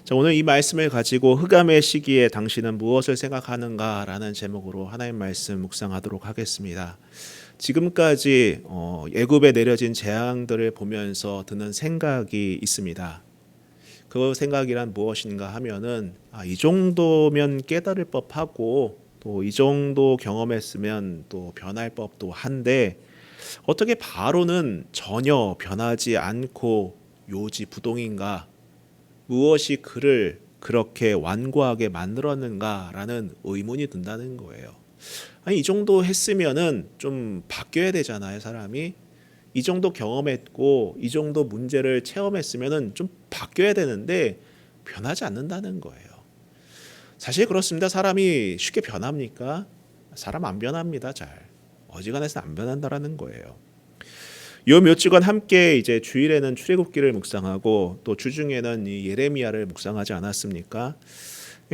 자, 오늘 이 말씀을 가지고 흑암의 시기에 당신은 무엇을 생각하는가라는 제목으로 하나님 말씀 묵상하도록 하겠습니다. 지금까지 애굽에 내려진 재앙들을 보면서 드는 생각이 있습니다. 그 생각이란 무엇인가 하면은 이 정도면 깨달을 법하고 또 이 정도 경험했으면 또 변할 법도 한데 어떻게 바로는 전혀 변하지 않고 요지부동인가? 무엇이 그를 그렇게 완고하게 만들었는가라는 의문이 든다는 거예요. 아니, 이 정도 했으면은 좀 바뀌어야 되잖아요, 사람이. 이 정도 경험했고 이 정도 문제를 체험했으면은 좀 바뀌어야 되는데 변하지 않는다는 거예요. 사실 그렇습니다. 사람이 쉽게 변합니까? 사람 안 변합니다. 잘. 어지간해서 안 변한다라는 거예요. 요 몇 주간 함께 이제 주일에는 출애굽기를 묵상하고 또 주중에는 이 예레미야를 묵상하지 않았습니까?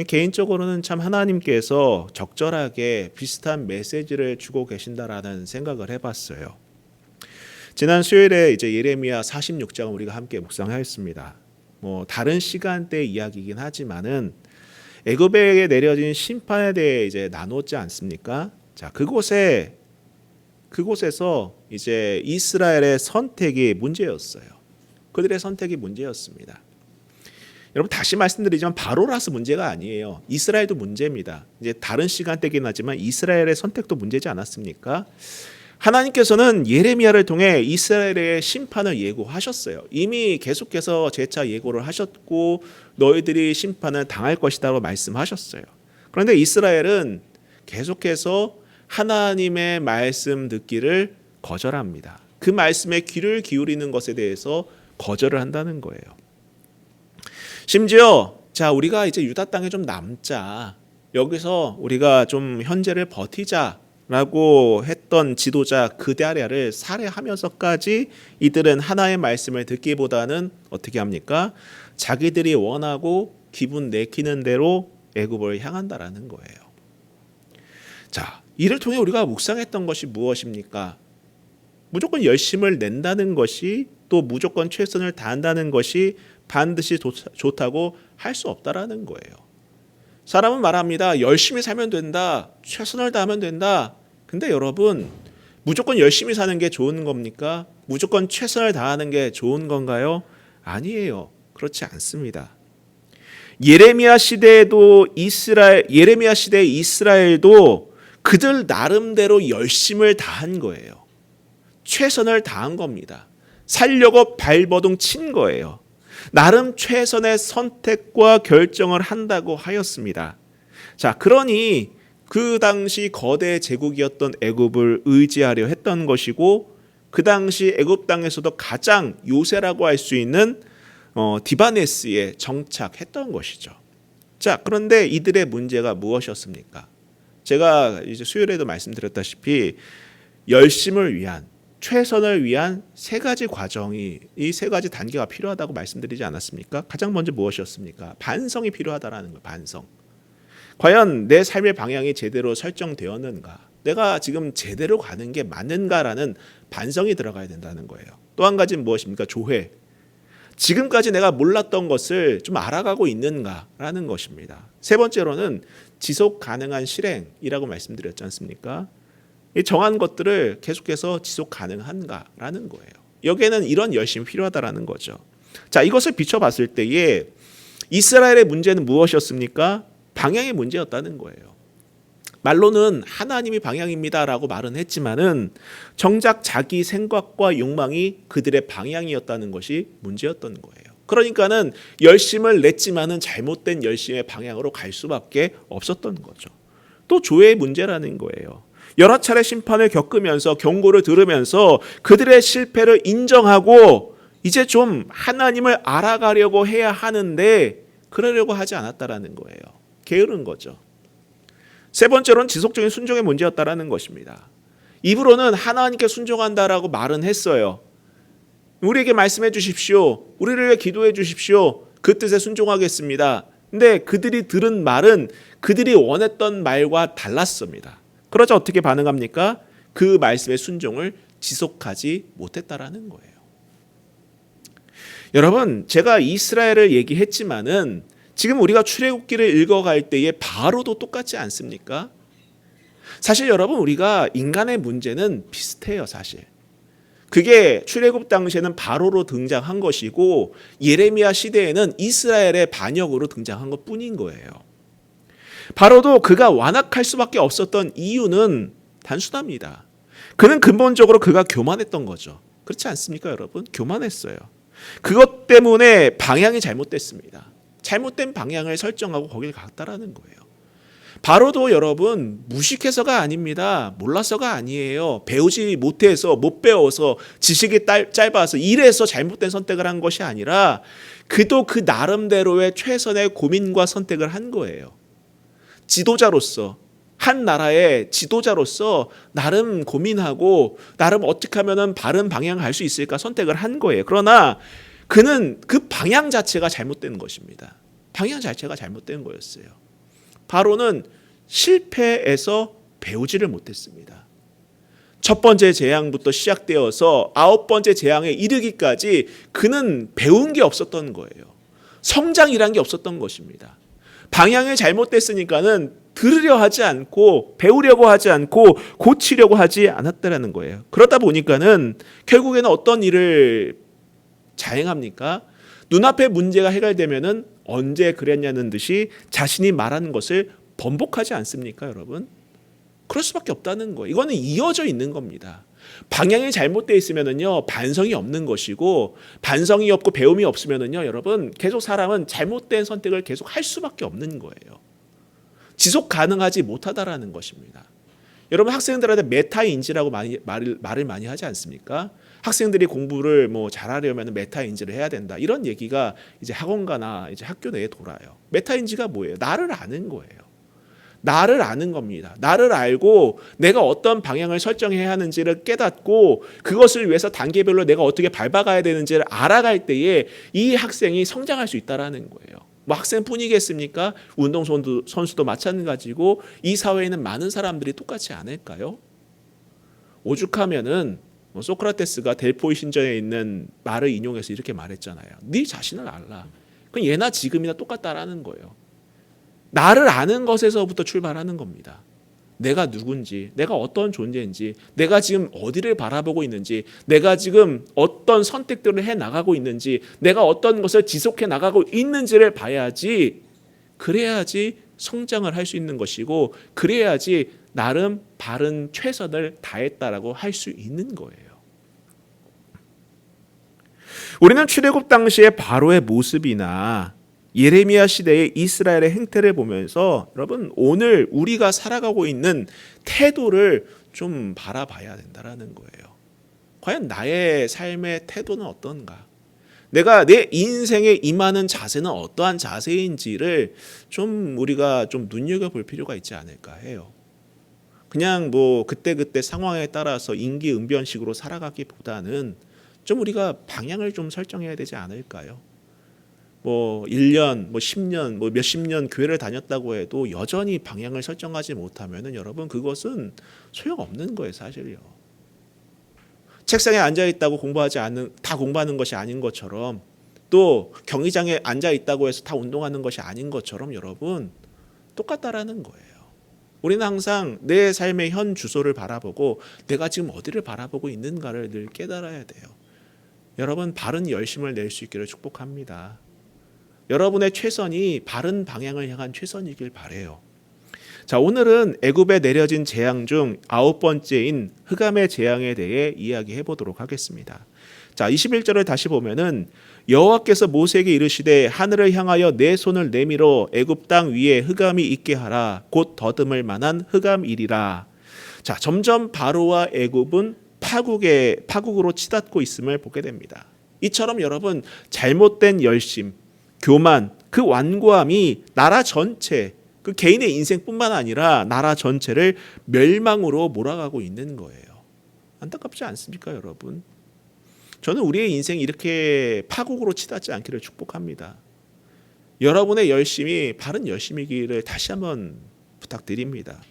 개인적으로는 참 하나님께서 적절하게 비슷한 메시지를 주고 계신다라는 생각을 해봤어요. 지난 수요일에 이제 예레미야 46장을 우리가 함께 묵상하였습니다. 다른 시간대 이야기이긴 하지만은 애굽에 내려진 심판에 대해 이제 나눴지 않습니까? 자, 그곳에서 이제 이스라엘의 선택이 문제였어요. 그들의 선택이 문제였습니다. 여러분 다시 말씀드리지만 바로라서 문제가 아니에요. 이스라엘도 문제입니다. 이제 다른 시간대긴 하지만 이스라엘의 선택도 문제지 않았습니까? 하나님께서는 예레미야를 통해 이스라엘의 심판을 예고하셨어요. 이미 계속해서 재차 예고를 하셨고 너희들이 심판을 당할 것이라고 말씀하셨어요. 그런데 이스라엘은 계속해서 하나님의 말씀 듣기를 거절합니다. 그 말씀에 귀를 기울이는 것에 대해서 거절을 한다는 거예요. 심지어 우리가 이제 유다 땅에 좀 남자, 여기서 우리가 좀 현재를 버티자라고 했던 지도자 그다랴를 살해하면서까지 이들은 하나의 말씀을 듣기보다는 어떻게 합니까? 자기들이 원하고 기분 내키는 대로 애굽을 향한다라는 거예요. 자, 이를 통해 우리가 묵상했던 것이 무엇입니까? 무조건 열심을 낸다는 것이 또 무조건 최선을 다한다는 것이 반드시 좋다고 할 수 없다라는 거예요. 사람은 말합니다. 열심히 살면 된다. 최선을 다하면 된다. 근데 여러분, 무조건 열심히 사는 게 좋은 겁니까? 무조건 최선을 다하는 게 좋은 건가요? 아니에요. 그렇지 않습니다. 예레미야 시대의 이스라엘도 그들 나름대로 열심을 다한 거예요. 최선을 다한 겁니다. 살려고 발버둥 친 거예요. 나름 최선의 선택과 결정을 한다고 하였습니다. 자, 그러니 그 당시 거대 제국이었던 애굽을 의지하려 했던 것이고 그 당시 애굽 땅에서도 가장 요새라고 할 수 있는 디바네스에 정착했던 것이죠. 자, 그런데 이들의 문제가 무엇이었습니까? 제가 이제 수요일에도 말씀드렸다시피 열심을 위한 최선을 위한 세 가지 과정이 이 세 가지 단계가 필요하다고 말씀드리지 않았습니까? 가장 먼저 무엇이었습니까? 반성이 필요하다라는 거예요. 반성. 과연 내 삶의 방향이 제대로 설정되었는가? 내가 지금 제대로 가는 게 맞는가라는 반성이 들어가야 된다는 거예요. 또 한 가지는 무엇입니까? 조회. 지금까지 내가 몰랐던 것을 좀 알아가고 있는가라는 것입니다. 세 번째로는 지속 가능한 실행이라고 말씀드렸지 않습니까? 이 정한 것들을 계속해서 지속 가능한가라는 거예요. 여기에는 이런 열심이 필요하다라는 거죠. 자, 이것을 비춰봤을 때에 이스라엘의 문제는 무엇이었습니까? 방향의 문제였다는 거예요. 말로는 하나님이 방향입니다라고 말은 했지만은 정작 자기 생각과 욕망이 그들의 방향이었다는 것이 문제였던 거예요. 그러니까는 열심을 냈지만은 잘못된 열심의 방향으로 갈 수밖에 없었던 거죠. 또 조회의 문제라는 거예요. 여러 차례 심판을 겪으면서 경고를 들으면서 그들의 실패를 인정하고 이제 좀 하나님을 알아가려고 해야 하는데 그러려고 하지 않았다라는 거예요. 게으른 거죠. 세 번째로는 지속적인 순종의 문제였다라는 것입니다. 입으로는 하나님께 순종한다라고 말은 했어요. 우리에게 말씀해 주십시오. 우리를 위해 기도해 주십시오. 그 뜻에 순종하겠습니다. 근데 그들이 들은 말은 그들이 원했던 말과 달랐습니다. 그러자 어떻게 반응합니까? 그 말씀의 순종을 지속하지 못했다라는 거예요. 여러분, 제가 이스라엘을 얘기했지만은 지금 우리가 출애굽기를 읽어갈 때에 바로도 똑같지 않습니까? 사실 여러분, 우리가 인간의 문제는 비슷해요. 사실 그게 출애굽 당시에는 바로로 등장한 것이고 예레미야 시대에는 이스라엘의 반역으로 등장한 것뿐인 거예요. 바로도 그가 완악할 수밖에 없었던 이유는 단순합니다. 그는 근본적으로 그가 교만했던 거죠. 그렇지 않습니까, 여러분? 교만했어요. 그것 때문에 방향이 잘못됐습니다. 잘못된 방향을 설정하고 거길 갔다라는 거예요. 바로도 여러분, 무식해서가 아닙니다. 몰라서가 아니에요. 배우지 못해서, 못 배워서, 지식이 짧아서, 이래서 잘못된 선택을 한 것이 아니라 그도 그 나름대로의 최선의 고민과 선택을 한 거예요. 지도자로서, 한 나라의 지도자로서 나름 고민하고 나름 어떻게 하면 바른 방향을 갈 수 있을까 선택을 한 거예요. 그러나 그는 그 방향 자체가 잘못된 것입니다. 방향 자체가 잘못된 거였어요. 바로는 실패에서 배우지를 못했습니다. 첫 번째 재앙부터 시작되어서 9번째 재앙에 이르기까지 그는 배운 게 없었던 거예요. 성장이란 게 없었던 것입니다. 방향이 잘못됐으니까는 들으려 하지 않고 배우려고 하지 않고 고치려고 하지 않았다라는 거예요. 그러다 보니까는 결국에는 어떤 일을 자행합니까? 눈앞에 문제가 해결되면은 언제 그랬냐는 듯이 자신이 말하는 것을 번복하지 않습니까, 여러분? 그럴 수밖에 없다는 거예요. 이거는 이어져 있는 겁니다. 방향이 잘못되어 있으면은요, 반성이 없는 것이고, 반성이 없고 배움이 없으면은요, 여러분, 계속 사람은 잘못된 선택을 계속 할 수밖에 없는 거예요. 지속 가능하지 못하다라는 것입니다. 여러분, 학생들한테 메타인지라고 말을 많이 하지 않습니까? 학생들이 공부를 잘하려면 메타인지를 해야 된다. 이런 얘기가 이제 학원가나 이제 학교 내에 돌아요. 메타인지가 뭐예요? 나를 아는 거예요. 나를 아는 겁니다. 나를 알고 내가 어떤 방향을 설정해야 하는지를 깨닫고 그것을 위해서 단계별로 내가 어떻게 밟아가야 되는지를 알아갈 때에 이 학생이 성장할 수 있다라는 거예요. 학생뿐이겠습니까? 운동선수도 마찬가지고 이 사회에는 많은 사람들이 똑같지 않을까요? 오죽하면은 소크라테스가 델포이 신전에 있는 말을 인용해서 이렇게 말했잖아요. 네 자신을 알라. 그럼 예나 지금이나 똑같다라는 거예요. 나를 아는 것에서부터 출발하는 겁니다. 내가 누군지, 내가 어떤 존재인지, 내가 지금 어디를 바라보고 있는지, 내가 지금 어떤 선택들을 해나가고 있는지, 내가 어떤 것을 지속해 나가고 있는지를 봐야지, 그래야지 성장을 할 수 있는 것이고, 그래야지 나름 바른 최선을 다했다라고 할 수 있는 거예요. 우리는 출애굽 당시의 바로의 모습이나 예레미야 시대의 이스라엘의 행태를 보면서 여러분, 오늘 우리가 살아가고 있는 태도를 좀 바라봐야 된다는 거예요. 과연 나의 삶의 태도는 어떤가? 내가 내 인생에 임하는 자세는 어떠한 자세인지를 좀 우리가 좀 눈여겨볼 필요가 있지 않을까 해요. 그냥 그때그때 상황에 따라서 임기응변식으로 살아가기보다는 좀 우리가 방향을 좀 설정해야 되지 않을까요? 1년, 10년, 몇십 년 교회를 다녔다고 해도 여전히 방향을 설정하지 못하면은 여러분, 그것은 소용없는 거예요, 사실요. 책상에 앉아 있다고 다 공부하는 것이 아닌 것처럼, 또 경기장에 앉아 있다고 해서 다 운동하는 것이 아닌 것처럼 여러분, 똑같다라는 거예요. 우리는 항상 내 삶의 현 주소를 바라보고 내가 지금 어디를 바라보고 있는가를 늘 깨달아야 돼요. 여러분, 바른 열심을 낼 수 있기를 축복합니다. 여러분의 최선이 바른 방향을 향한 최선이길 바라요. 자, 오늘은 애굽에 내려진 재앙 중 9번째인 흑암의 재앙에 대해 이야기해 보도록 하겠습니다. 자, 21절을 다시 보면은 여호와께서 모세에게 이르시되 하늘을 향하여 내 손을 내밀어 애굽 땅 위에 흑암이 있게 하라. 곧 더듬을 만한 흑암이리라. 자, 점점 바로와 애굽은 파국으로 치닫고 있음을 보게 됩니다. 이처럼 여러분, 잘못된 열심, 교만, 그 완고함이 나라 전체, 그 개인의 인생뿐만 아니라 나라 전체를 멸망으로 몰아가고 있는 거예요. 안타깝지 않습니까, 여러분? 저는 우리의 인생이 이렇게 파국으로 치닫지 않기를 축복합니다. 여러분의 열심이 바른 열심이기를 다시 한번 부탁드립니다.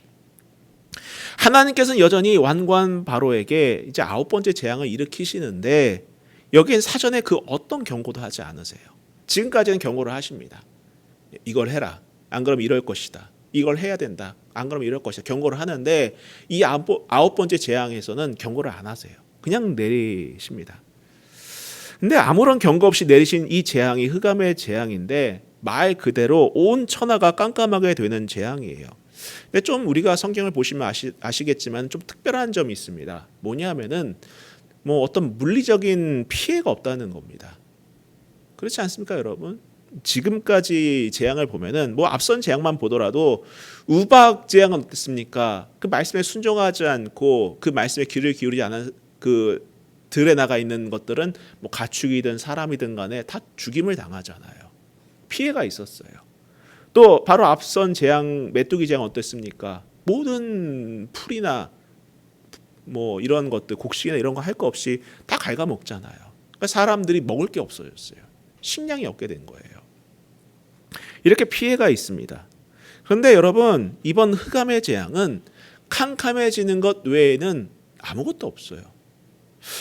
하나님께서는 여전히 완고한 바로에게 이제 9번째 재앙을 일으키시는데 여기엔 사전에 그 어떤 경고도 하지 않으세요. 지금까지는 경고를 하십니다. 이걸 해라. 안 그러면 이럴 것이다. 이걸 해야 된다. 안 그러면 이럴 것이다. 경고를 하는데 이 아홉 번째 재앙에서는 경고를 안 하세요. 그냥 내리십니다. 근데 아무런 경고 없이 내리신 이 재앙이 흑암의 재앙인데 말 그대로 온 천하가 깜깜하게 되는 재앙이에요. 근데 좀 우리가 성경을 보시면 아시겠지만 좀 특별한 점이 있습니다. 뭐냐면은 뭐 어떤 물리적인 피해가 없다는 겁니다. 그렇지 않습니까, 여러분? 지금까지 재앙을 보면은 뭐 앞선 재앙만 보더라도 우박 재앙은 어땠습니까? 그 말씀에 순종하지 않고 그 말씀에 귀를 기울이지 않은 그 들에 나가 있는 것들은 뭐 가축이든 사람이든 간에 다 죽임을 당하잖아요. 피해가 있었어요. 또 바로 앞선 재앙 메뚜기 재앙 어땠습니까? 모든 풀이나 뭐 이런 것들 곡식이나 이런 거 할 거 없이 다 갉아먹잖아요. 그러니까 사람들이 먹을 게 없어졌어요. 식량이 없게 된 거예요. 이렇게 피해가 있습니다. 그런데 여러분 이번 흑암의 재앙은 캄캄해지는 것 외에는 아무것도 없어요.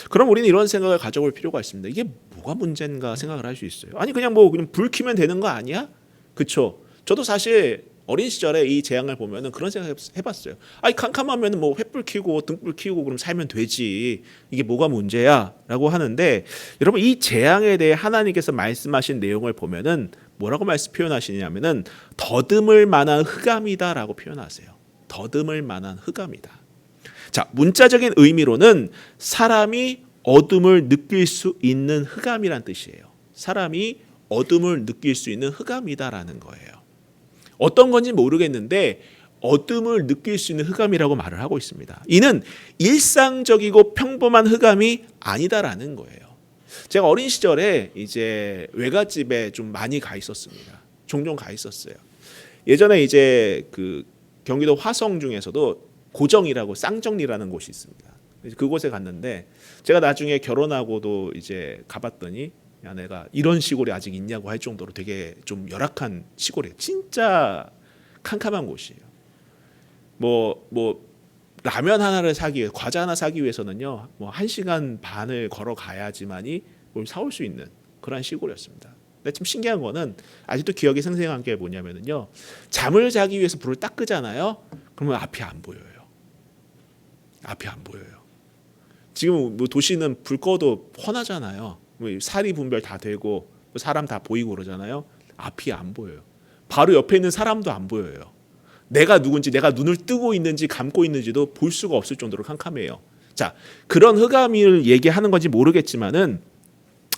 그럼 우리는 이런 생각을 가져볼 필요가 있습니다. 이게 뭐가 문제인가 생각을 할 수 있어요. 아니 그냥 불 켜면 되는 거 아니야? 그렇죠. 저도 사실 어린 시절에 이 재앙을 보면은 그런 생각 해봤어요. 아니 캄캄하면은 뭐 횃불 켜고 등불 켜고 그럼 살면 되지. 이게 뭐가 문제야?라고 하는데 여러분 이 재앙에 대해 하나님께서 말씀하신 내용을 보면은 뭐라고 표현하시냐면은 더듬을 만한 흑암이다라고 표현하세요. 더듬을 만한 흑암이다. 자, 문자적인 의미로는 사람이 어둠을 느낄 수 있는 흑암이란 뜻이에요. 사람이 어둠을 느낄 수 있는 흑암이다라는 거예요. 어떤 건지 모르겠는데 어둠을 느낄 수 있는 흑암이라고 말을 하고 있습니다. 이는 일상적이고 평범한 흑암이 아니다라는 거예요. 제가 어린 시절에 이제 외갓집에 좀 많이 가 있었습니다. 종종 가 있었어요. 예전에 이제 그 경기도 화성 중에서도 고정이라고 쌍정리라는 곳이 있습니다. 그곳에 갔는데 제가 나중에 결혼하고도 이제 가봤더니 야 내가 이런 시골이 아직 있냐고 할 정도로 되게 좀 열악한 시골이에요. 진짜 캄캄한 곳이에요. 뭐 라면 하나를 사기 위해 과자 하나 사기 위해서는요 뭐 1시간 반을 걸어가야지만이 뭘 사올 수 있는 그런 시골이었습니다. 근데 좀 신기한 거는 아직도 기억이 생생한 게 뭐냐면요 잠을 자기 위해서 불을 딱 끄잖아요. 그러면 앞이 안 보여요. 앞이 안 보여요. 지금 뭐 도시는 불 꺼도 훤하잖아요. 사리 분별 다 되고 사람 다 보이고 그러잖아요. 앞이 안 보여요. 바로 옆에 있는 사람도 안 보여요. 내가 누군지 내가 눈을 뜨고 있는지 감고 있는지도 볼 수가 없을 정도로 캄캄해요. 자, 그런 흑암을 얘기하는 건지 모르겠지만은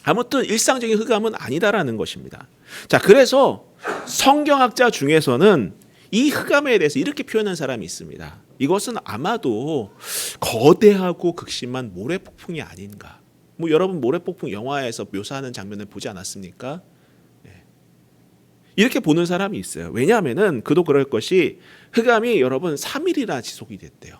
아무튼 일상적인 흑암은 아니다라는 것입니다. 자, 그래서 성경학자 중에서는 이 흑암에 대해서 이렇게 표현한 사람이 있습니다. 이것은 아마도 거대하고 극심한 모래폭풍이 아닌가. 뭐 여러분 모래폭풍 영화에서 묘사하는 장면을 보지 않았습니까? 네. 이렇게 보는 사람이 있어요. 왜냐하면은 그도 그럴 것이 흑암이 여러분 3일이나 지속이 됐대요.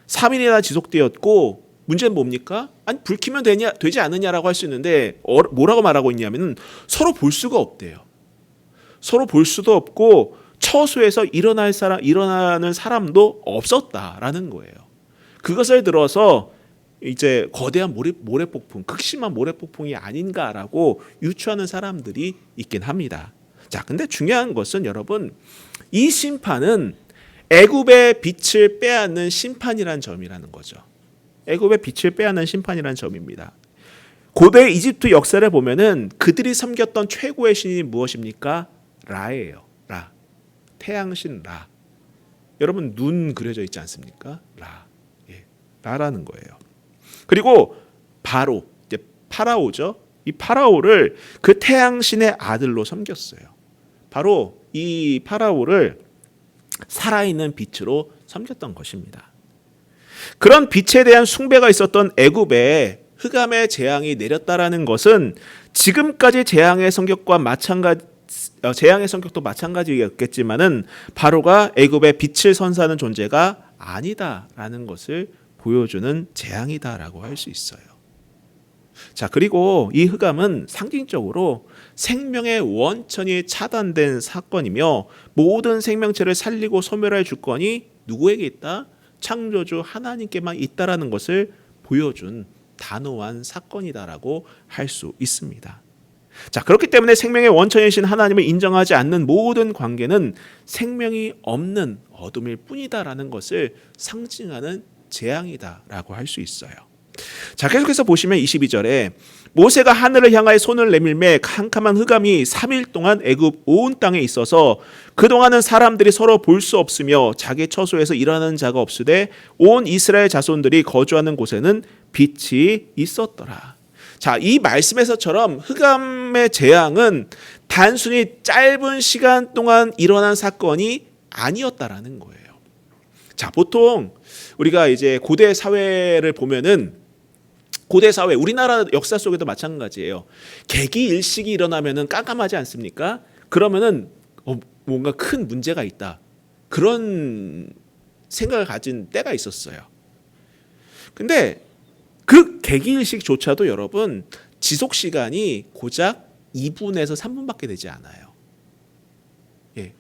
3일이나 지속되었고 문제는 뭡니까? 아니 불 켜면 되지 않느냐라고 할 수 있는데 뭐라고 말하고 있냐면은 서로 볼 수가 없대요. 서로 볼 수도 없고 처소에서 일어나는 사람도 없었다라는 거예요. 그것을 들어서 이제 거대한 모래폭풍, 극심한 모래폭풍이 아닌가라고 유추하는 사람들이 있긴 합니다. 자, 근데 중요한 것은 여러분 이 심판은 애굽의 빛을 빼앗는 심판이란 점이라는 거죠. 애굽의 빛을 빼앗는 심판이란 점입니다. 고대 이집트 역사를 보면은 그들이 섬겼던 최고의 신이 무엇입니까? 라예요. 라. 태양신 라. 여러분 눈 그려져 있지 않습니까? 라. 예. 라라는 거예요. 그리고 바로 이제 파라오죠. 이 파라오를 그 태양신의 아들로 섬겼어요. 바로 이 파라오를 살아있는 빛으로 섬겼던 것입니다. 그런 빛에 대한 숭배가 있었던 애굽에 흑암의 재앙이 내렸다라는 것은 지금까지 재앙의 성격도 마찬가지였겠지만은 바로가 애굽의 빛을 선사하는 존재가 아니다라는 것을 보여주는 재앙이다라고 할 수 있어요. 자, 그리고 이 흑암은 상징적으로 생명의 원천이 차단된 사건이며 모든 생명체를 살리고 소멸할 주권이 누구에게 있다? 창조주 하나님께만 있다라는 것을 보여준 단호한 사건이다라고 할 수 있습니다. 자, 그렇기 때문에 생명의 원천이신 하나님을 인정하지 않는 모든 관계는 생명이 없는 어둠일 뿐이다라는 것을 상징하는 재앙이다라고 할 수 있어요. 자, 계속해서 보시면 22절에 모세가 하늘을 향하여 손을 내밀매 캄캄한 흑암이 3일 동안 애굽 온 땅에 있어서 그동안은 사람들이 서로 볼 수 없으며 자기 처소에서 일어나는 자가 없으되 온 이스라엘 자손들이 거주하는 곳에는 빛이 있었더라. 자, 이 말씀에서처럼 흑암의 재앙은 단순히 짧은 시간 동안 일어난 사건이 아니었다라는 거예요. 자, 보통 우리가 이제 고대 사회를 보면은 고대 사회, 우리나라 역사 속에도 마찬가지예요. 개기일식이 일어나면은 깜깜하지 않습니까? 그러면은 뭔가 큰 문제가 있다. 그런 생각을 가진 때가 있었어요. 근데 그 개기일식조차도 여러분 지속 시간이 고작 2분에서 3분밖에 되지 않아요. 예.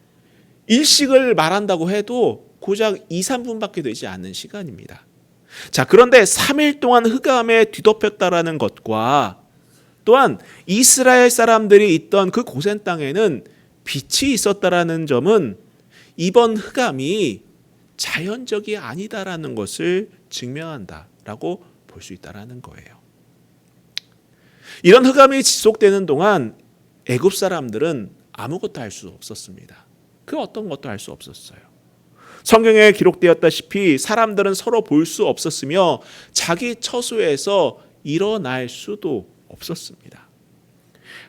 일식을 말한다고 해도 고작 2, 3분밖에 되지 않는 시간입니다. 자, 그런데 3일 동안 흑암에 뒤덮였다라는 것과 또한 이스라엘 사람들이 있던 그 고센 땅에는 빛이 있었다라는 점은 이번 흑암이 자연적이 아니다라는 것을 증명한다라고 볼 수 있다라는 거예요. 이런 흑암이 지속되는 동안 애굽 사람들은 아무것도 할 수 없었습니다. 그 어떤 것도 할 수 없었어요. 성경에 기록되었다시피 사람들은 서로 볼 수 없었으며 자기 처소에서 일어날 수도 없었습니다.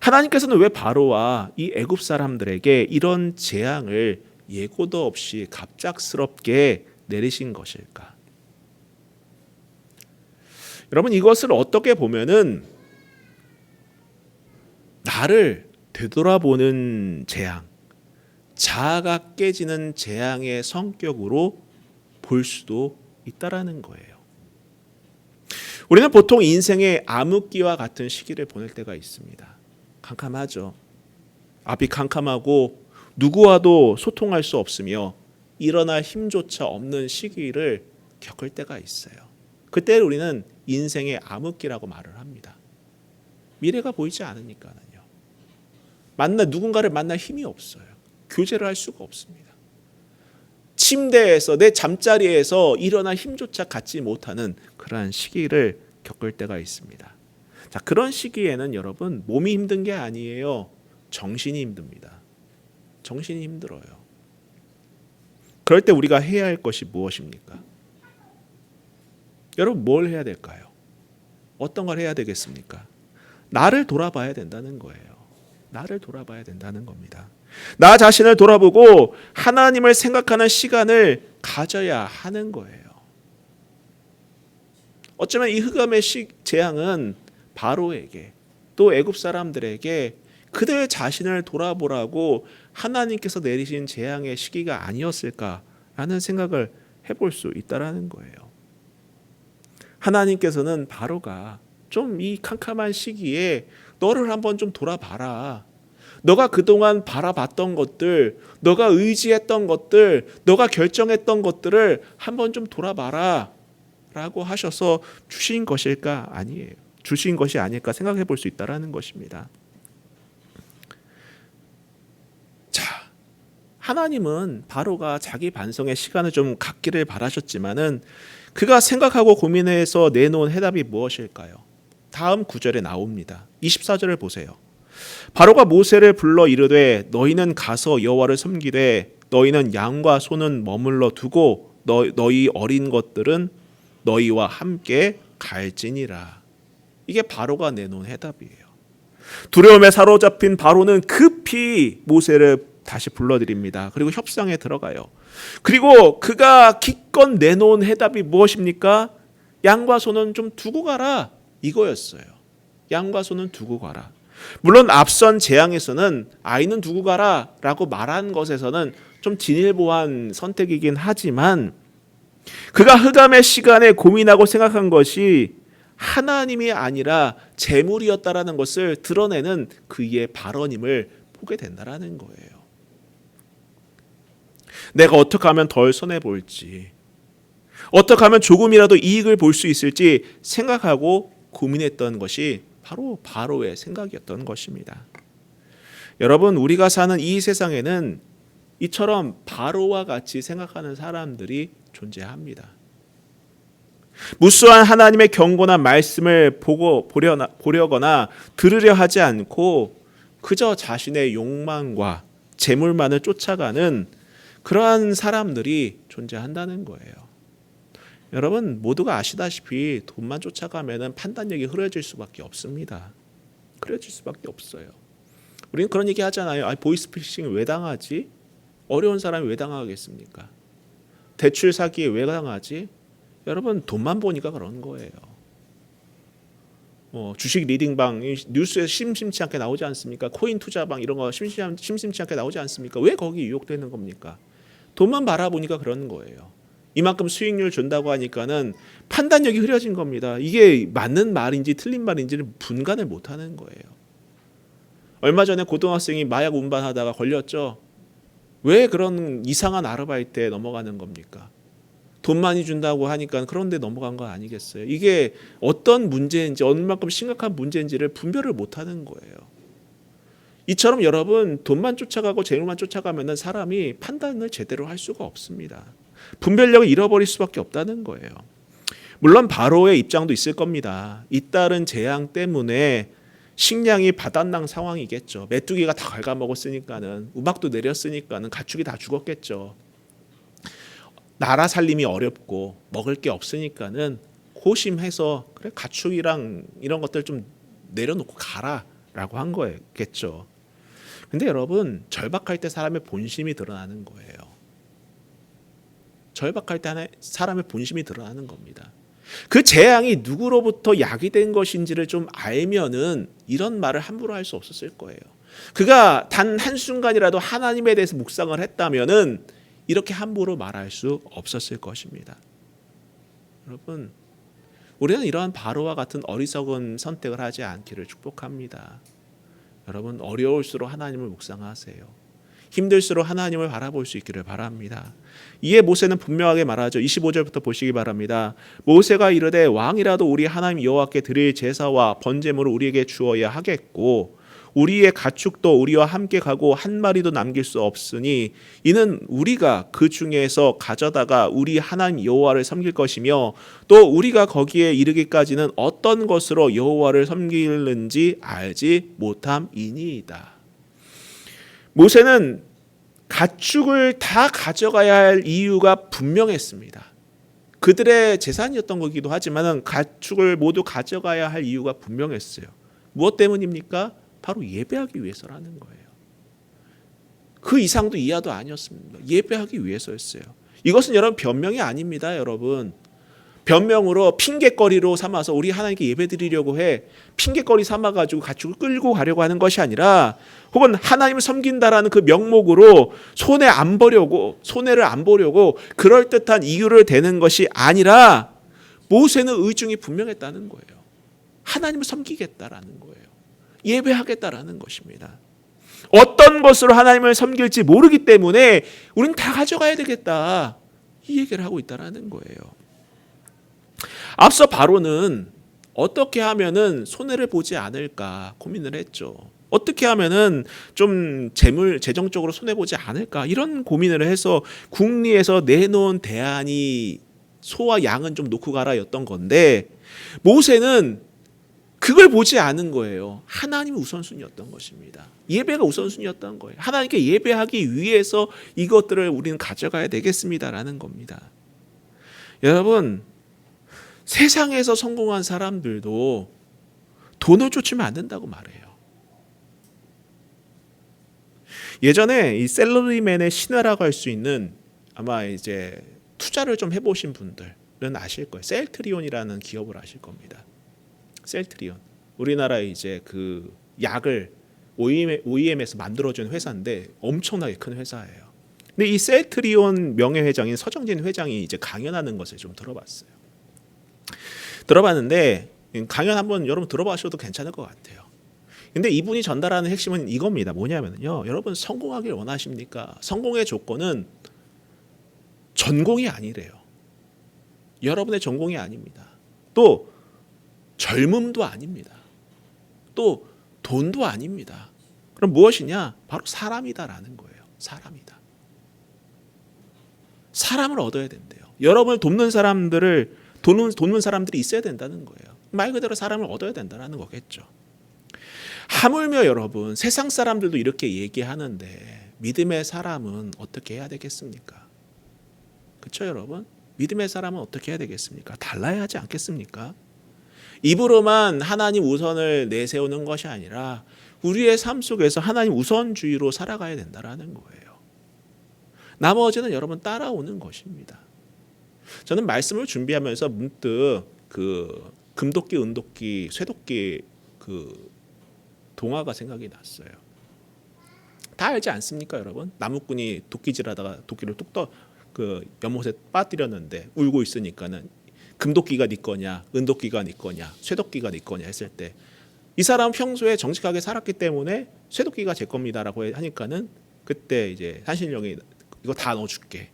하나님께서는 왜 바로와 이 애굽 사람들에게 이런 재앙을 예고도 없이 갑작스럽게 내리신 것일까? 여러분, 이것을 어떻게 보면은 나를 되돌아보는 재앙, 자아가 깨지는 재앙의 성격으로 볼 수도 있다라는 거예요. 우리는 보통 인생의 암흑기와 같은 시기를 보낼 때가 있습니다. 캄캄하죠. 앞이 캄캄하고 누구와도 소통할 수 없으며 일어날 힘조차 없는 시기를 겪을 때가 있어요. 그때 우리는 인생의 암흑기라고 말을 합니다. 미래가 보이지 않으니까요. 누군가를 만날 힘이 없어요. 교제를 할 수가 없습니다. 침대에서 내 잠자리에서 일어날 힘조차 갖지 못하는 그러한 시기를 겪을 때가 있습니다. 자, 그런 시기에는 여러분 몸이 힘든 게 아니에요. 정신이 힘듭니다. 정신이 힘들어요. 그럴 때 우리가 해야 할 것이 무엇입니까? 여러분, 뭘 해야 될까요? 어떤 걸 해야 되겠습니까? 나를 돌아봐야 된다는 거예요. 나를 돌아봐야 된다는 겁니다. 나 자신을 돌아보고 하나님을 생각하는 시간을 가져야 하는 거예요. 어쩌면 이 흑암의 재앙은 바로에게 또 애굽 사람들에게 그들 자신을 돌아보라고 하나님께서 내리신 재앙의 시기가 아니었을까라는 생각을 해볼 수 있다라는 거예요. 하나님께서는 바로가 좀 이 캄캄한 시기에 너를 한번 좀 돌아봐라. 너가 그동안 바라봤던 것들, 너가 의지했던 것들, 너가 결정했던 것들을 한번 좀 돌아봐라 라고 하셔서 주신 것일까? 아니에요. 주신 것이 아닐까 생각해 볼 수 있다는 것입니다. 자, 하나님은 바로가 자기 반성의 시간을 좀 갖기를 바라셨지만은 그가 생각하고 고민해서 내놓은 해답이 무엇일까요? 다음 9절에 나옵니다. 24절을 보세요. 바로가 모세를 불러 이르되 너희는 가서 여호와를 섬기되 너희는 양과 소는 머물러 두고 너희 어린 것들은 너희와 함께 갈지니라. 이게 바로가 내놓은 해답이에요. 두려움에 사로잡힌 바로는 급히 모세를 다시 불러드립니다. 그리고 협상에 들어가요. 그리고 그가 기껏 내놓은 해답이 무엇입니까? 양과 소는 좀 두고 가라, 이거였어요. 양과 소는 두고 가라. 물론 앞선 재앙에서는 아이는 두고 가라 라고 말한 것에서는 좀 진일보한 선택이긴 하지만 그가 흑암의 시간에 고민하고 생각한 것이 하나님이 아니라 재물이었다라는 것을 드러내는 그의 발언임을 보게 된다라는 거예요. 내가 어떻게 하면 덜 손해볼지, 어떻게 하면 조금이라도 이익을 볼 수 있을지 생각하고 고민했던 것이 바로 바로의 생각이었던 것입니다. 여러분, 우리가 사는 이 세상에는 이처럼 바로와 같이 생각하는 사람들이 존재합니다. 무수한 하나님의 경고나 말씀을 보려거나 들으려 하지 않고 그저 자신의 욕망과 재물만을 쫓아가는 그러한 사람들이 존재한다는 거예요. 여러분, 모두가 아시다시피 돈만 쫓아가면 판단력이 흐려질 수밖에 없습니다. 흐려질 수밖에 없어요. 우리는 그런 얘기 하잖아요. 보이스피싱 왜 당하지? 어려운 사람이 왜 당하겠습니까? 대출 사기에 왜 당하지? 여러분, 돈만 보니까 그런 거예요. 주식 리딩방 뉴스에 심심치 않게 나오지 않습니까? 코인 투자방 이런 거 심심치 않게 나오지 않습니까? 왜 거기 유혹되는 겁니까? 돈만 바라보니까 그런 거예요. 이만큼 수익률 준다고 하니까는 판단력이 흐려진 겁니다. 이게 맞는 말인지 틀린 말인지를 분간을 못하는 거예요. 얼마 전에 고등학생이 마약 운반하다가 걸렸죠. 왜 그런 이상한 아르바이트에 넘어가는 겁니까? 돈 많이 준다고 하니까 그런데 넘어간 거 아니겠어요? 이게 어떤 문제인지 얼마큼 심각한 문제인지를 분별을 못하는 거예요. 이처럼 여러분, 돈만 쫓아가고 재물만 쫓아가면 사람이 판단을 제대로 할 수가 없습니다. 분별력을 잃어버릴 수밖에 없다는 거예요. 물론 바로의 입장도 있을 겁니다. 잇따른 재앙 때문에 식량이 바닥난 상황이겠죠. 메뚜기가 다 갉아먹었으니까는, 우박도 내렸으니까는 가축이 다 죽었겠죠. 나라 살림이 어렵고 먹을 게 없으니까는 고심해서 그래 가축이랑 이런 것들 좀 내려놓고 가라라고 한 거겠죠. 근데 여러분, 절박할 때 사람의 본심이 드러나는 거예요. 절박할 때 사람의 본심이 드러나는 겁니다. 그 재앙이 누구로부터 야기된 것인지를 좀 알면은 이런 말을 함부로 할 수 없었을 거예요. 그가 단 한순간이라도 하나님에 대해서 묵상을 했다면은 이렇게 함부로 말할 수 없었을 것입니다. 여러분, 우리는 이러한 바로와 같은 어리석은 선택을 하지 않기를 축복합니다. 여러분, 어려울수록 하나님을 묵상하세요. 힘들수록 하나님을 바라볼 수 있기를 바랍니다. 이에 모세는 분명하게 말하죠. 25절부터 보시기 바랍니다. 모세가 이르되 왕이라도 우리 하나님 여호와께 드릴 제사와 번제물을 우리에게 주어야 하겠고 우리의 가축도 우리와 함께 가고 한 마리도 남길 수 없으니 이는 우리가 그 중에서 가져다가 우리 하나님 여호와를 섬길 것이며 또 우리가 거기에 이르기까지는 어떤 것으로 여호와를 섬기는지 알지 못함이니이다. 모세는 가축을 다 가져가야 할 이유가 분명했습니다. 그들의 재산이었던 거기도 하지만 가축을 모두 가져가야 할 이유가 분명했어요. 무엇 때문입니까? 바로 예배하기 위해서라는 거예요. 그 이상도 이하도 아니었습니다. 예배하기 위해서였어요. 이것은 여러분 변명이 아닙니다. 여러분, 변명으로 핑계거리로 삼아서 우리 하나님께 예배드리려고 해 핑계거리 삼아가지고 가축을 끌고 가려고 하는 것이 아니라 혹은 하나님을 섬긴다라는 그 명목으로 손해를 안 보려고 그럴듯한 이유를 대는 것이 아니라 모세는 의중이 분명했다는 거예요. 하나님을 섬기겠다라는 거예요. 예배하겠다라는 것입니다. 어떤 것으로 하나님을 섬길지 모르기 때문에 우리는 다 가져가야 되겠다, 이 얘기를 하고 있다라는 거예요. 앞서 바로는 어떻게 하면은 손해를 보지 않을까 고민을 했죠. 어떻게 하면은 좀 재정적으로 손해 보지 않을까 이런 고민을 해서 궁리에서 내놓은 대안이 소와 양은 좀 놓고 가라였던 건데 모세는 그걸 보지 않은 거예요. 하나님이 우선순위였던 것입니다. 예배가 우선순위였던 거예요. 하나님께 예배하기 위해서 이것들을 우리는 가져가야 되겠습니다라는 겁니다. 여러분, 세상에서 성공한 사람들도 돈을 쫓으면 안 된다고 말해요. 예전에 이 셀러리맨의 신화라고 할 수 있는 아마 이제 투자를 좀 해보신 분들은 아실 거예요. 셀트리온이라는 기업을 아실 겁니다. 셀트리온, 우리나라 이제 그 약을 OEM에서 만들어준 회사인데 엄청나게 큰 회사예요. 근데 이 셀트리온 명예회장인 서정진 회장이 이제 강연하는 것을 좀 들어봤는데 강연 한번 여러분 들어보셔도 괜찮을 것 같아요. 근데 이분이 전달하는 핵심은 이겁니다. 뭐냐면요, 여러분 성공하길 원하십니까? 성공의 조건은 전공이 아니래요. 여러분의 전공이 아닙니다. 또 젊음도 아닙니다. 그것도 돈도 아닙니다. 그럼 무엇이냐? 바로 사람이다라는 거예요. 사람이다. 사람을 얻어야 된대요. 여러분을 돕는 사람들이 있어야 된다는 거예요. 말 그대로 사람을 얻어야 된다는 거겠죠. 하물며 여러분, 세상 사람들도 이렇게 얘기하는데 믿음의 사람은 어떻게 해야 되겠습니까? 그렇죠, 여러분? 믿음의 사람은 어떻게 해야 되겠습니까? 달라야 하지 않겠습니까? 입으로만 하나님 우선을 내세우는 것이 아니라 우리의 삶 속에서 하나님 우선주의로 살아가야 된다는 거예요. 나머지는 여러분 따라오는 것입니다. 저는 말씀을 준비하면서 문득 그 금도끼, 은도끼, 쇠도끼 그 동화가 생각이 났어요. 다 알지 않습니까, 여러분? 나무꾼이 도끼질하다가 도끼를 그 연못에 빠뜨렸는데 울고 있으니까는 금도끼가 네 거냐, 은도끼가 네 거냐, 쇠도끼가 네 거냐 했을 때 이 사람 평소에 정직하게 살았기 때문에 쇠도끼가 제 겁니다라고 하니까는 그때 이제 산신령이 이거 다 넣어줄게.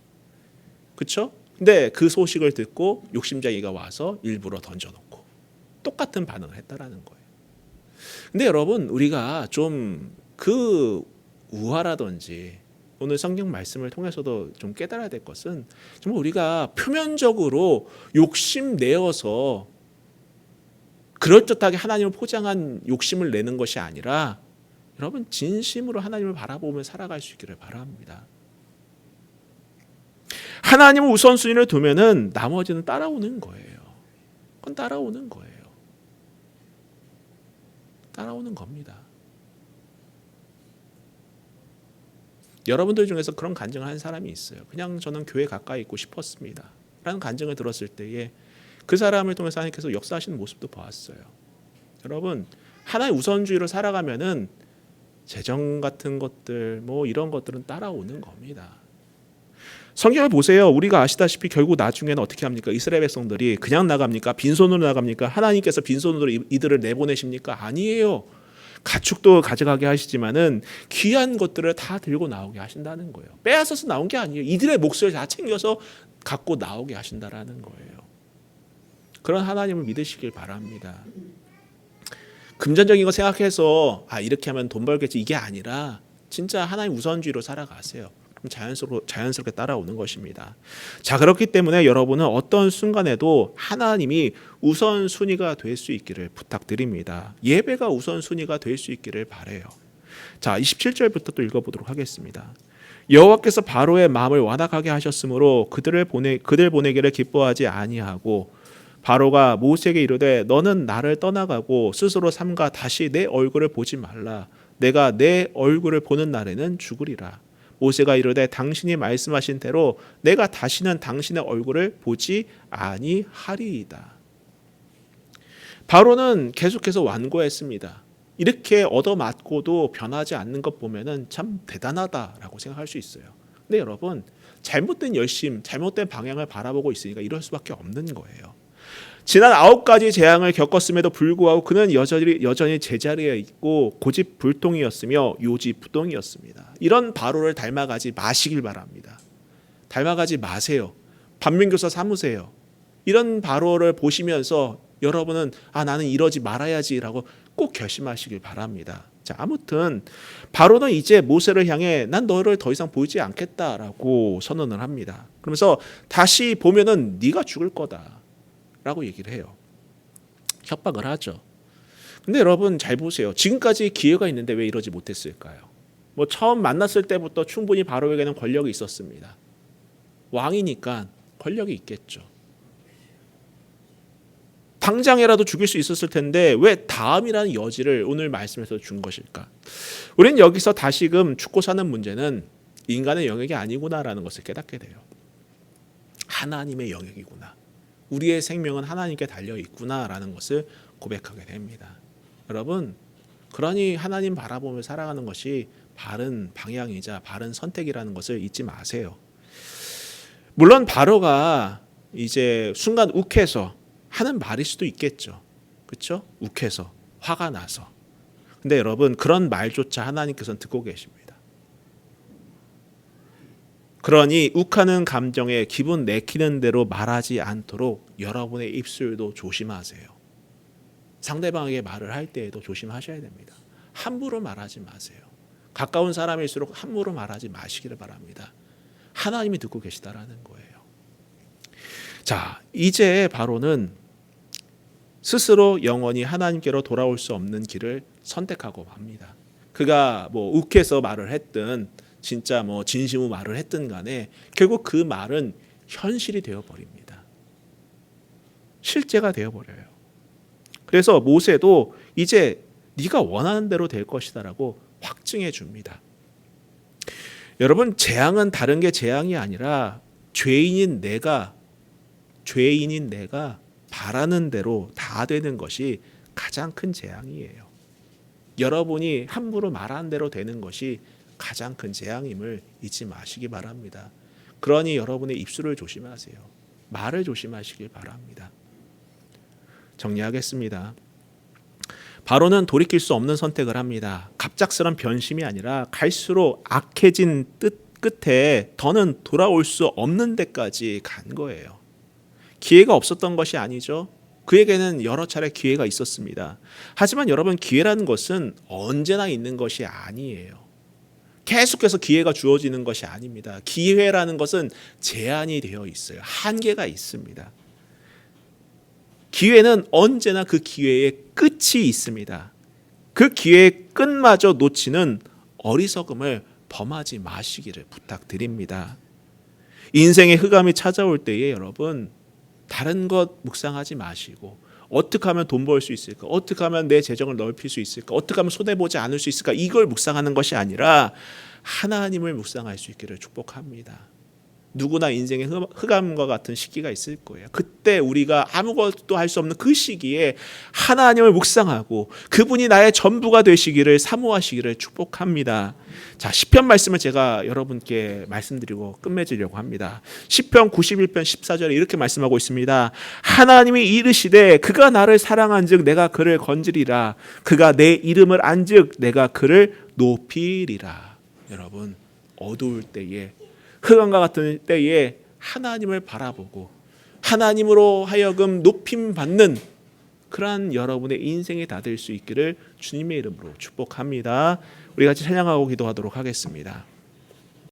그렇죠? 근데 그 소식을 듣고 욕심쟁이가 와서 일부러 던져놓고 똑같은 반응을 했다라는 거예요. 근데 여러분, 우리가 좀 그 우화라든지 오늘 성경 말씀을 통해서도 좀 깨달아야 될 것은 정말 우리가 표면적으로 욕심내어서 그럴듯하게 하나님을 포장한 욕심을 내는 것이 아니라 여러분 진심으로 하나님을 바라보며 살아갈 수 있기를 바랍니다. 하나님을 우선순위를 두면은 나머지는 따라오는 거예요. 그건 따라오는 거예요. 따라오는 겁니다. 여러분들 중에서 그런 간증을 한 사람이 있어요. 그냥 저는 교회 가까이 있고 싶었습니다 라는 간증을 들었을 때에 그 사람을 통해서 하나님께서 역사하시는 모습도 보았어요. 여러분, 하나의 우선주의로 살아가면은 재정 같은 것들 뭐 이런 것들은 따라오는 겁니다. 성경을 보세요. 우리가 아시다시피 결국 나중에는 어떻게 합니까? 이스라엘 백성들이 그냥 나갑니까? 빈손으로 나갑니까? 하나님께서 빈손으로 이들을 내보내십니까? 아니에요. 가축도 가져가게 하시지만은 귀한 것들을 다 들고 나오게 하신다는 거예요. 빼앗아서 나온 게 아니에요. 이들의 몫을 다 챙겨서 갖고 나오게 하신다라는 거예요. 그런 하나님을 믿으시길 바랍니다. 금전적인 거 생각해서 이렇게 하면 돈 벌겠지 이게 아니라 진짜 하나님 우선주의로 살아가세요. 그럼 자연스럽게 따라오는 것입니다. 자, 그렇기 때문에 여러분은 어떤 순간에도 하나님이 우선순위가 될 수 있기를 부탁드립니다. 예배가 우선순위가 될 수 있기를 바라요. 자, 27절부터 또 읽어보도록 하겠습니다. 여호와께서 바로의 마음을 완악하게 하셨으므로 그들 보내기를 기뻐하지 아니하고 바로가 모세에게 이르되 너는 나를 떠나가고 스스로 삼가 다시 내 얼굴을 보지 말라. 내가 내 얼굴을 보는 날에는 죽으리라. 모세가 이르되 당신이 말씀하신 대로 내가 다시는 당신의 얼굴을 보지 아니하리이다. 바로는 계속해서 완고했습니다. 이렇게 얻어맞고도 변하지 않는 것 보면은 참 대단하다라고 생각할 수 있어요. 근데 여러분, 잘못된 열심, 잘못된 방향을 바라보고 있으니까 이럴 수밖에 없는 거예요. 지난 9가지 재앙을 겪었음에도 불구하고 그는 여전히 제자리에 있고 고집불통이었으며 요지부동이었습니다. 이런 바로를 닮아가지 마시길 바랍니다. 닮아가지 마세요. 반면교사 삼으세요. 이런 바로를 보시면서 여러분은 나는 이러지 말아야지라고 꼭 결심하시길 바랍니다. 자, 아무튼 바로는 이제 모세를 향해 난 너를 더 이상 보이지 않겠다라고 선언을 합니다. 그러면서 다시 보면은 네가 죽을 거다 라고 얘기를 해요. 협박을 하죠. 근데 여러분 잘 보세요. 지금까지 기회가 있는데 왜 이러지 못했을까요? 뭐 처음 만났을 때부터 충분히 바로에게는 권력이 있었습니다. 왕이니까 권력이 있겠죠. 당장이라도 죽일 수 있었을 텐데 왜 다음이라는 여지를 오늘 말씀에서 준 것일까? 우리는 여기서 다시금 죽고 사는 문제는 인간의 영역이 아니구나라는 것을 깨닫게 돼요. 하나님의 영역이구나. 우리의 생명은 하나님께 달려 있구나라는 것을 고백하게 됩니다. 여러분, 그러니 하나님 바라보며 살아가는 것이 바른 방향이자 바른 선택이라는 것을 잊지 마세요. 물론 바로가 이제 순간 욱해서 하는 말일 수도 있겠죠. 그렇죠? 욱해서 화가 나서. 근데 여러분, 그런 말조차 하나님께서는 듣고 계십니다. 그러니 욱하는 감정에 기분 내키는 대로 말하지 않도록 여러분의 입술도 조심하세요. 상대방에게 말을 할 때에도 조심하셔야 됩니다. 함부로 말하지 마세요. 가까운 사람일수록 함부로 말하지 마시기를 바랍니다. 하나님이 듣고 계시다라는 거예요. 자, 이제 바로는 스스로 영원히 하나님께로 돌아올 수 없는 길을 선택하고 맙니다. 그가 뭐 욱해서 말을 했든 진짜 뭐 진심으로 말을 했든 간에 결국 그 말은 현실이 되어버립니다. 실제가 되어버려요. 그래서 모세도 이제 네가 원하는 대로 될 것이다라고 확증해 줍니다. 여러분, 재앙은 다른 게 재앙이 아니라 죄인인 내가 바라는 대로 다 되는 것이 가장 큰 재앙이에요. 여러분이 함부로 말하는 대로 되는 것이 가장 큰 재앙임을 잊지 마시기 바랍니다. 그러니 여러분의 입술을 조심하세요. 말을 조심하시길 바랍니다. 정리하겠습니다. 바로는 돌이킬 수 없는 선택을 합니다. 갑작스런 변심이 아니라 갈수록 악해진 끝에 더는 돌아올 수 없는 데까지 간 거예요. 기회가 없었던 것이 아니죠. 그에게는 여러 차례 기회가 있었습니다. 하지만 여러분, 기회라는 것은 언제나 있는 것이 아니에요. 계속해서 기회가 주어지는 것이 아닙니다. 기회라는 것은 제한이 되어 있어요. 한계가 있습니다. 기회는 언제나 그 기회의 끝이 있습니다. 그 기회의 끝마저 놓치는 어리석음을 범하지 마시기를 부탁드립니다. 인생의 흑암이 찾아올 때에 여러분, 다른 것 묵상하지 마시고 어떻게 하면 돈 벌 수 있을까? 어떻게 하면 내 재정을 넓힐 수 있을까? 어떻게 하면 손해보지 않을 수 있을까? 이걸 묵상하는 것이 아니라 하나님을 묵상할 수 있기를 축복합니다. 누구나 인생의 흑암과 같은 시기가 있을 거예요. 그때 우리가 아무것도 할 수 없는 그 시기에 하나님을 묵상하고 그분이 나의 전부가 되시기를 사모하시기를 축복합니다. 자, 시편 말씀을 제가 여러분께 말씀드리고 끝맺으려고 합니다. 시편 91편 14절에 이렇게 말씀하고 있습니다. 하나님이 이르시되 그가 나를 사랑한즉 내가 그를 건지리라. 그가 내 이름을 안즉 내가 그를 높이리라. 여러분, 어두울 때에, 흑암과 같은 때에 하나님을 바라보고 하나님으로 하여금 높임받는 그러한 여러분의 인생이 다 될 수 있기를 주님의 이름으로 축복합니다. 우리 같이 찬양하고 기도하도록 하겠습니다.